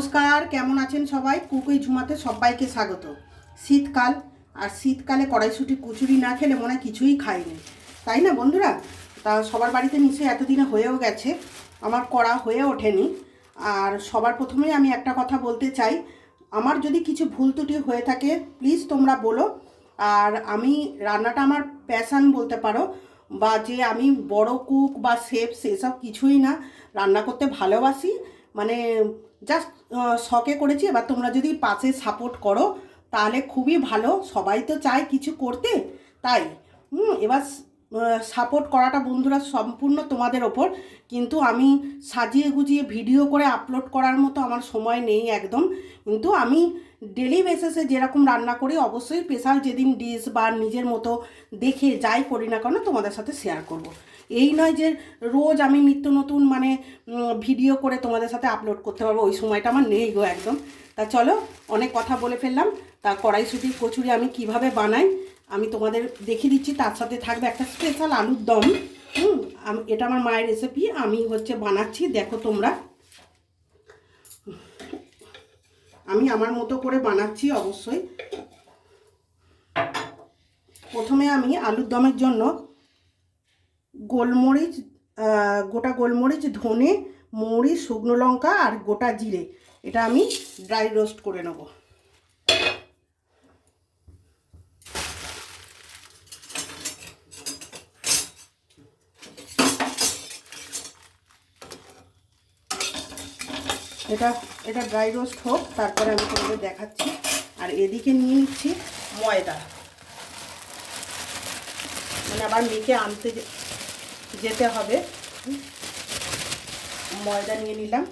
নমস্কার, কেমন আছেন সবাই? কুকুই ঝুমাতে সবাইকে স্বাগত। শীতকাল, আর শীতকালে কড়াইশুঁটি কচুরি না খেলে মনে হয় কিছুই খাইনি, তাই না বন্ধুরা? তা সবার বাড়িতে নিশ্চয়ই এতদিনে হয়েও গেছে, আমার করা হয়ে ওঠেনি। আর সবার প্রথমেই আমি একটা কথা বলতে চাই, আমার যদি কিছু ভুল ত্রুটি হয়ে থাকে প্লিজ তোমরা বলো। আর আমি রান্নাটা আমার প্যাশান বলতে পারো, বা যে আমি বড় কুক বা শেফ সেসব কিছুই না। রান্না করতে ভালোবাসি, মানে জাস্ট শখে করেছি। এবার তোমরা যদি পাশে সাপোর্ট করো তাহলে খুবই ভালো, সবাই তো চায় কিছু করতে, তাই এবার সাপোর্ট করাটা বন্ধুরা সম্পূর্ণ তোমাদের ওপর। কিন্তু আমি সাজিয়ে গুজিয়ে ভিডিও করে আপলোড করার মতো আমার সময় নেই একদম। কিন্তু আমি ডেলি বেসিসে যেরকম রান্না করি, অবশ্যই স্পেশাল যেদিন ডিশ বা নিজের মতো দেখে যাই করি না কেন তোমাদের সাথে শেয়ার করব। এই নয় যে রোজ আমি নিত্য নতুন মানে ভিডিও করে তোমাদের সাথে আপলোড করতে পারবো, ওই সময়টা আমার নেই গো একদম। তা চলো, অনেক কথা বলে ফেললাম। তা কড়াইশুঁটির কচুরি আমি কিভাবে বানাই আমি তোমাদের দেখিয়ে দিচ্ছি। তার সাথে থাকবে একটা স্পেশাল আলুর দম। এটা আমার মায়ের রেসিপি, আমি বানাচ্ছি, দেখো তোমরা। আমি আমার মতো করে বানাচ্ছি অবশ্যই। প্রথমে আমি আলুর দমের জন্য গোলমরিচ, গোটা গোলমরিচ, ধনে, মৌরি, শুকনো লঙ্কা আর গোটা জিরে, এটা আমি ড্রাই রোস্ট করে নেব। এটা এটা ড্রাই রোস্ট হোক, তারপরে আমি তোমাদের দেখাচ্ছি। আর এদিকে নিয়ে নিচ্ছি ময়দা, মানে আবার মেখে আনতে যেতে হবে। ময়দা নিয়ে নিলাম।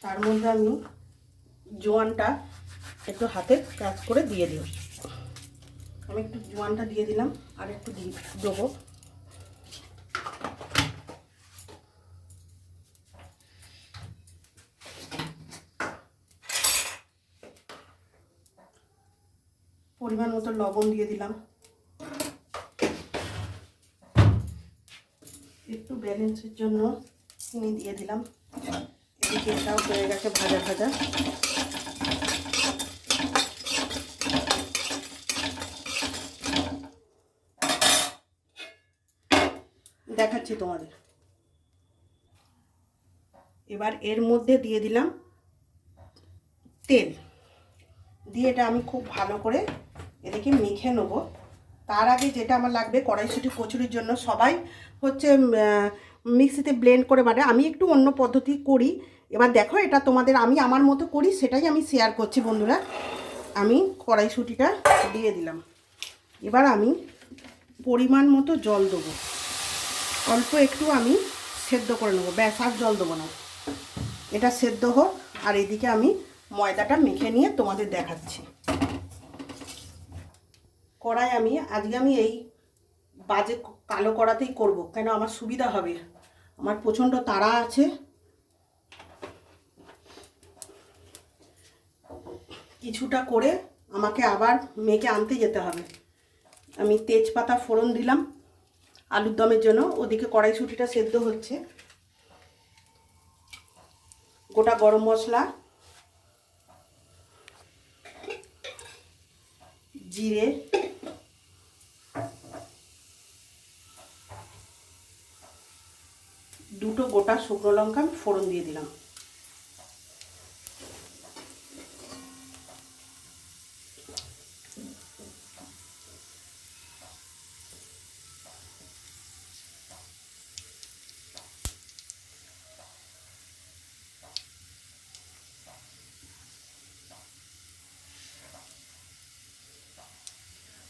তার মধ্যে আমি জোয়ানটা একটু হাতে কাজ করে দিয়ে দিই। আমি একটু জোয়ানটা দিয়ে দিলাম, আর একটু দেবো। পরিমাণ মতো লবণ দিয়ে দিলাম, একটু ব্যালেন্সের জন্য চিনি দিয়ে দিলাম। এদিকে এটাও হয়ে গেছে ভাজা ভাজা। দেখাচ্ছি তোমাদের। এবার এর মধ্যে দিয়ে দিলাম তেল, দিয়ে এটা আমি খুব ভালো করে এদিকে মেখে নেবো। তার আগে যেটা আমার লাগবে কড়াইশুঁটি কচুরির জন্য, সবাই মিক্সিতে ব্লেন্ড করে বাটে, আমি একটু অন্য পদ্ধতি করি। এবার দেখো, এটা তোমাদের আমি আমার মতো করি সেটাই আমি শেয়ার করছি বন্ধুরা। আমি কড়াইশুঁটিটা দিয়ে দিলাম। এবার আমি পরিমাণ মতো জল দেবো, অল্প একটু আমি সেদ্ধ করে নেবো, ব্যাস, আর জল দেবো না। এটা সেদ্ধ হোক, আর এদিকে আমি ময়দাটা মেখে নিয়ে তোমাদের দেখাচ্ছি। কড়াই আজকে আমি এই বাজে কালো কড়াতেই করব, কেন আমার সুবিধা হবে। আমার প্রচণ্ড তাড়া আছে, কিছুটা করে আমাকে আবার মেখে আনতে যেতে হবে। আমি তেজপাতা ফোড়ন দিলাম আলুর দমের জন্য। ওদিকে কড়াইশুঁটিটা সেদ্ধ হচ্ছে। গোটা গরম মশলা, জিরে, দুটো গোটা শুকনো লঙ্কা আমি ফোড়ন দিয়ে দিলাম।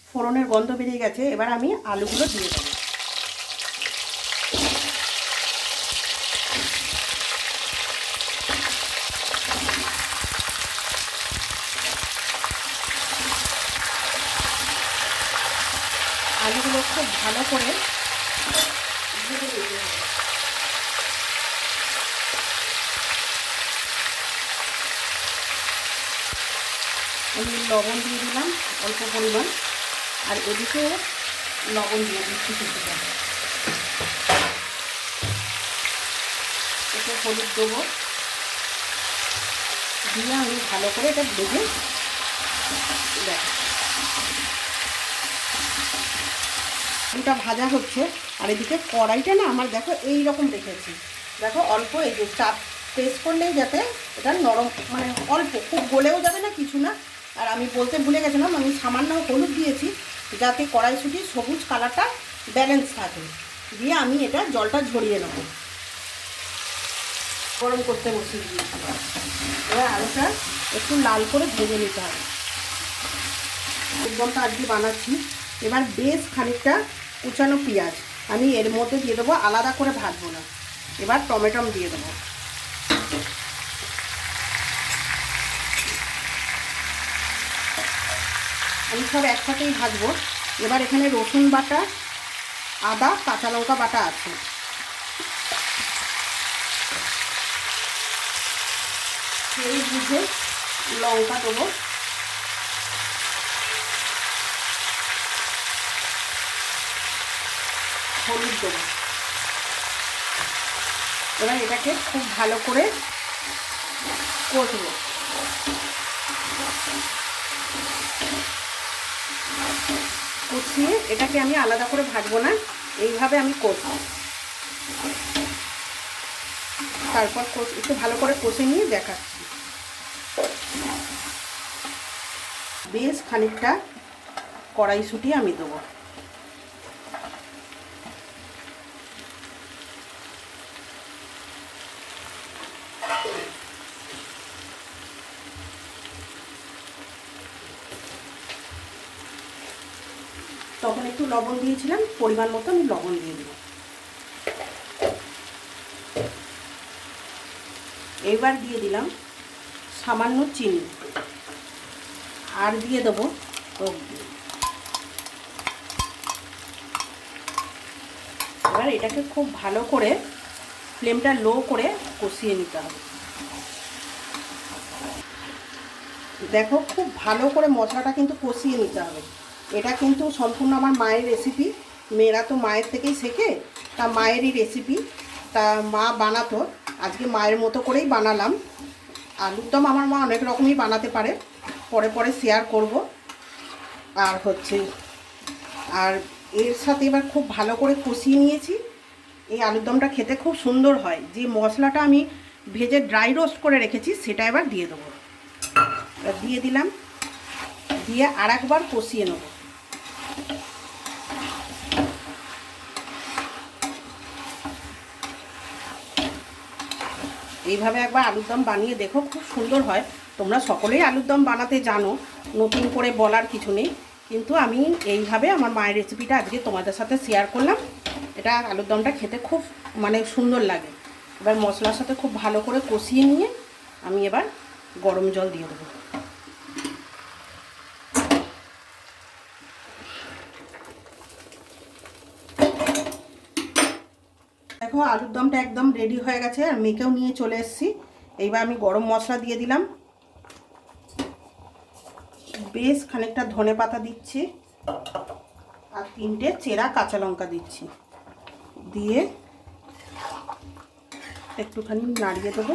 ফোড়নের গন্ধ বেরিয়ে গেছে, এবার আমি আলুগুলো দিয়ে দেবো। আলুগুলো খুব ভালো করে ভেজে নিতে হবে। আমি লবণ দিয়ে দিলাম অল্প পরিমাণ, আর এদিকে লবণ দিয়ে দিচ্ছি কিছুটা। একটু হলুদ দেবো, দিয়ে আমি ভালো করে এটা ভেজে দেখো এটা ভাজা হচ্ছে। আর এদিকে কড়াইটা না আমার দেখো এই রকম রেখেছি, দেখো অল্প এই যে চাপ প্রেস করলেই যাতে এটা নরম, মানে অল্প, খুব গলেও যাবে না কিছু না। আর আমি বলতে ভুলে গেছিলাম, আমি সামান্য হলুদ দিয়েছি যাতে কড়াইশুঁটির সবুজ কালারটা ব্যালেন্স থাকে। দিয়ে আমি এটা জলটা ঝরিয়ে নেব, গরম করতে বসিয়ে দিয়েছি। এবার আলুটা একটু লাল করে ভেজে নিতে হবে। একদমটা আজকে বানাচ্ছি। এবার বেশ খানিকটা কুচানো পেঁয়াজ আমি এর মধ্যে দিয়ে দেবো, আলাদা করে ভাজবো না। এবার টমেটো দিয়ে দেবো, আমি সব একসাথেই ভাজবো। এবার এখানে রসুন বাটা, আদা, কাঁচা লঙ্কা বাটা আছে, সেই বুঝে লঙ্কা দেবো, হলুদ দেবো। এবার এটাকে খুব ভালো করে কষবো। কষিয়ে এটাকে আমি আলাদা করে ভাজবো না, এইভাবে আমি কষবো। তারপর একটু ভালো করে কষে নিয়ে দেখাচ্ছি। বেশ খানিকটা কড়াইশুঁটি আমি দেবো, তখন একটু লবণ দিয়েছিলাম, পরিমাণ মতো আমি লবণ দিয়ে দেবো। এবার দিয়ে দিলাম সামান্য চিনি, আর দিয়ে দেবো টক দই। এবার এটাকে খুব ভালো করে ফ্লেমটা লো করে কষিয়ে নিতে হবে। দেখো খুব ভালো করে মশলাটা কিন্তু কষিয়ে নিতে হবে। এটা কিন্তু সম্পূর্ণ আমার মায়ের রেসিপি, মেয়েরা তো মায়ের থেকেই শেখে, তা মায়েরই রেসিপি, তা মা বানাতো, আজকে মায়ের মতো করেই বানালাম। আলুর দম আমার মা অনেক রকমই বানাতে পারে, পরে পরে শেয়ার করব। আর আর এর সাথে এবার খুব ভালো করে কষিয়ে নিয়েছি। এই আলুর দমটা খেতে খুব সুন্দর হয়। যে মশলাটা আমি ভেজে ড্রাই রোস্ট করে রেখেছি সেটা এবার দিয়ে দেবো। এবার দিয়ে দিলাম, দিয়ে আর একবার কষিয়ে নেব। এইভাবে একবার আলুর দম বানিয়ে দেখো, খুব সুন্দর হয়। তোমরা সকলেই আলুর দম বানাতে জানো, নতুন করে বলার কিছু নেই, কিন্তু আমি এইভাবে আমার মায়ের রেসিপিটা আজকে তোমাদের সাথে শেয়ার করলাম। এটা আলুর দমটা খেতে খুব সুন্দর লাগে। এবার মশলার সাথে খুব ভালো করে কষিয়ে নিয়ে আমি এবার গরম জল দিয়ে দেবো। দেখো আলুর দমটা একদম রেডি হয়ে গেছে, আর মেখেও নিয়ে চলে এসেছি। এইবার আমি গরম মশলা দিয়ে দিলাম, বেশ খানিকটা ধনে পাতা দিচ্ছি, আর 3টে চেরা কাঁচা লঙ্কা দিচ্ছি, দিয়ে একটুখানি নাড়িয়ে দেবো।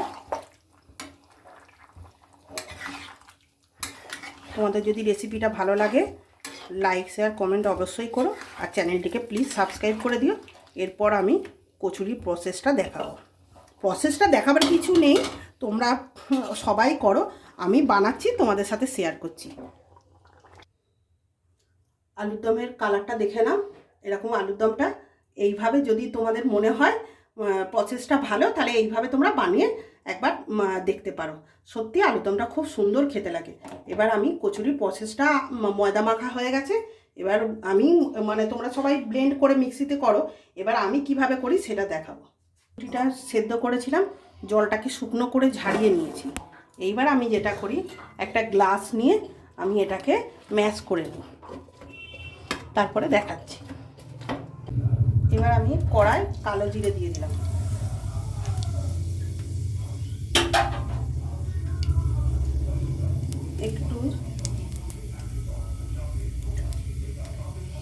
তোমাদের যদি রেসিপিটা ভালো লাগে লাইক শেয়ার কমেন্ট অবশ্যই করো, আর চ্যানেলটিকে প্লিজ সাবস্ক্রাইব করে দিও। এরপর আমি কচুরির প্রসেসটা দেখাবো। প্রসেসটা দেখাবার কিছু নেই, তোমরা সবাই করো, আমি বানাচ্ছি তোমাদের সাথে শেয়ার করছি। আলুর দমের কালারটা দেখে নাও, এরকম আলুর দমটা এইভাবে যদি তোমাদের মনে হয় প্রসেসটা ভালো, তাহলে এইভাবে তোমরা বানিয়ে একবার দেখতে পারো। সত্যি আলুর দমটা খুব সুন্দর খেতে লাগে। এবার আমি কচুরির প্রসেসটা, ময়দা মাখা হয়ে গেছে, এবার আমি তোমরা সবাই ব্লেন্ড করে মিক্সিতে করো, এবার আমি কিভাবে করি সেটা দেখাবো। কচুরিটা সেদ্ধ করেছিলাম, জলটাকে শুকনো করে ঝাড়িয়ে নিয়েছি। এইবার আমি যেটা করি, একটা গ্লাস নিয়ে আমি এটাকে ম্যাশ করে নিই, তারপরে দেখাচ্ছি। এবার আমি কড়াই কালো জিরে দিয়ে দিলাম, একটু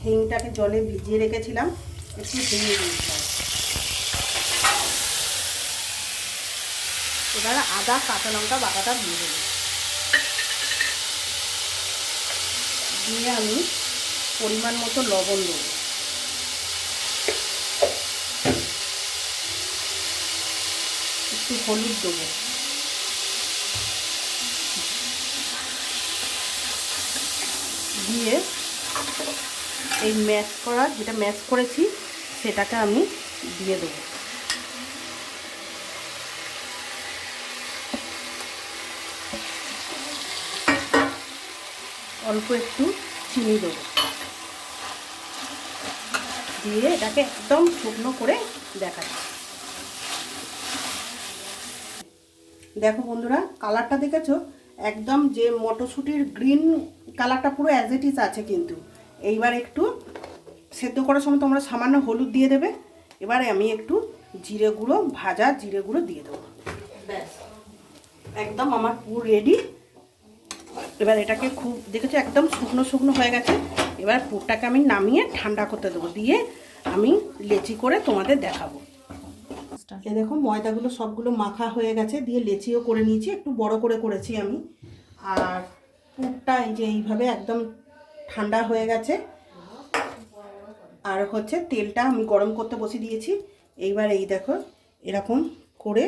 হিংটাকে জলে ভিজিয়ে রেখেছিলাম, একটু হিং দিয়েছিলাম। এবার আদা কাঁচা লঙ্কা বাটাটা দিয়ে দেবো, দিয়ে আমি পরিমাণ মতো লবণ দেবো, একটু হলুদ দেবো, দিয়ে এই যেটা ম্যাশ করেছি সেটাকে আমি দিয়ে দেবো। অল্প একটু চিনি দেবো, দিয়ে এটাকে একদম শুকনো করে দেখাচ্ছি। দেখো বন্ধুরা, কালারটা দেখেছো একদম যে মটরশুঁটির গ্রিন কালারটা পুরো অ্যাজ ইট ইজ আছে। কিন্তু এইবার একটু সেদ্ধ করার সময় তোমরা সামান্য হলুদ দিয়ে দেবে। এবারে আমি একটু জিরে গুঁড়ো, ভাজা জিরে গুঁড়ো দিয়ে দেবো। ব্যাস, একদম আমার পুরো রেডি। এবার এটাকে খুব দেখেছো একদম শুকনো শুকনো হয়ে গেছে। এবার পুরটাকে আমি নামিয়ে ঠান্ডা করতে দেবো, দিয়ে আমি লেচি করে তোমাদের দেখাবো। এই দেখো ময়দাগুলো সবগুলো মাখা হয়ে গেছে, দিয়ে লেচিও করে নিয়েছি, একটু বড় করে করেছি আমি। আর পুরটা এই যে এইভাবে একদম ঠান্ডা হয়ে গেছে। আর হচ্ছে তেলটা আমি গরম করতে বসিয়ে দিয়েছি। এইবার এই দেখো এরকম করে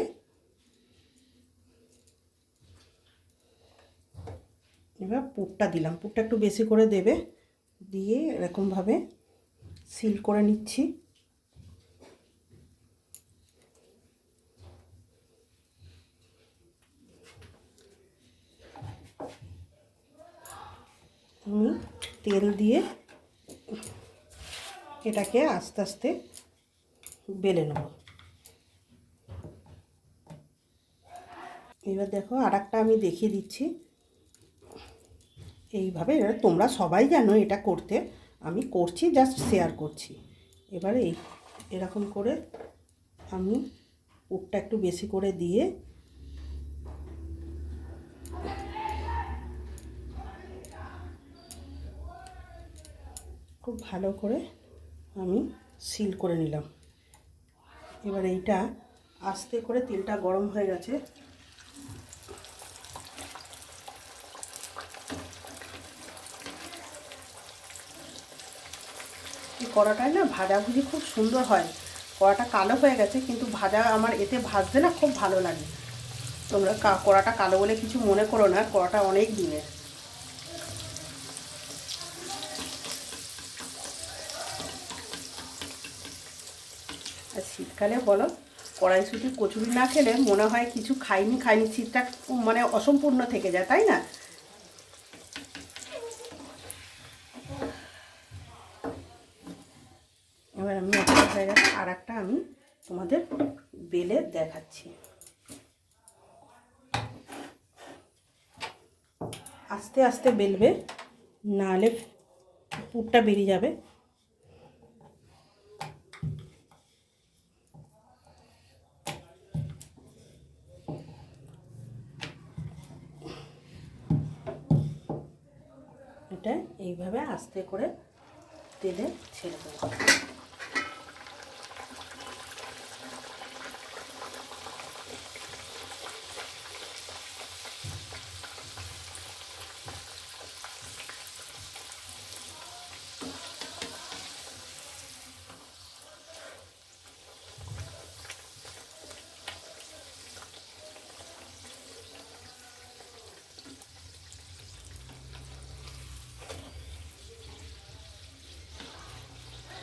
এবার পুরটা দিলাম, পুরটা একটু বেশি করে দেবে, দিয়ে এরকমভাবে সিল করে নিচ্ছি। আমি তেল দিয়ে এটাকে আস্তে আস্তে বেলে নেব। এবার দেখো আরেকটা আমি দেখিয়ে দিচ্ছি। এইভাবে তোমরা সবাই জানো এটা করতে, আমি করছি জাস্ট শেয়ার করছি। এবারে এরকম করে আমি পুরটা একটু বেশি করে দিয়ে খুব ভালো করে আমি সিল করে নিলাম। এবার এইটা আস্তে করে তেলটা গরম হয়ে গেছে, এই কড়াটায় না ভাজাভুজি খুব সুন্দর হয়। কড়াটা কালো হয়ে গেছে কিন্তু ভাজা আমার এতে ভাজতে না খুব ভালো লাগে। তোমরা কড়াটা কালো বলে কিছু মনে করো না, কড়াটা অনেক দিনের। আর শীতকালে বলো কড়াইশুঁটি কচুরি না খেলে মনে হয় কিছু খাইনি শীতটা মানে অসম্পূর্ণ থেকে যায়, তাই না? এবার আমি একটা হয়ে গেছে, আর একটা আমি তোমাদের বেলে দেখাচ্ছি। আস্তে আস্তে বেলবে, নাহলে পুরটা বেরিয়ে যাবে। এটা এইভাবে আস্তে করে তেলে ছেড়ে দেবো।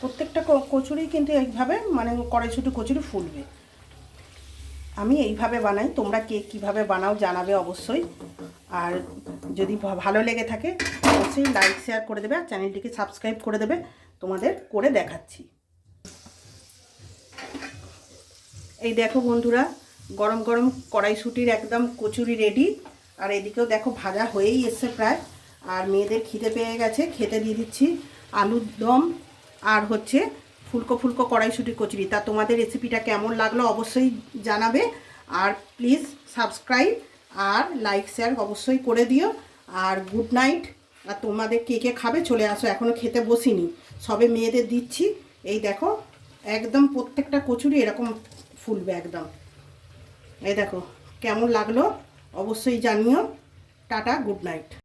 প্রত্যেকটা কচুরি কিন্তু এইভাবে মানে কড়াইশুঁটি কচুরি ফুলবে। আমি এইভাবে বানাই, তোমরা কে কীভাবে বানাও জানাবে অবশ্যই। আর যদি ভালো লেগে থাকে অবশ্যই লাইক শেয়ার করে দেবে, আর চ্যানেলটিকে সাবস্ক্রাইব করে দেবে। তোমাদের করে দেখাচ্ছি। এই দেখো বন্ধুরা, গরম গরম কড়াইশুঁটির একদম কচুরি রেডি। আর এদিকেও দেখো ভাজা হয়েই এসছে প্রায়। আর মেয়েদের খিদে পেয়ে গেছে, খেতে দিয়ে দিচ্ছি আলুর দম আর হচ্ছে ফুলকো ফুলকো কড়াইশুঁটি কচুরি। তা তোমাদের রেসিপিটা কেমন লাগলো অবশ্যই জানাবে। আর প্লিজ সাবস্ক্রাইব আর লাইক শেয়ার অবশ্যই করে দিও। আর গুড নাইট। আর তোমাদের কে কে খাবে চলে আসো, এখনও খেতে বসিনি, সবে মেয়েদের দিচ্ছি। এই দেখো একদম প্রত্যেকটা কচুরি এরকম ফুলবে একদম। এই দেখো কেমন লাগলো অবশ্যই জানিও। Tata, good night.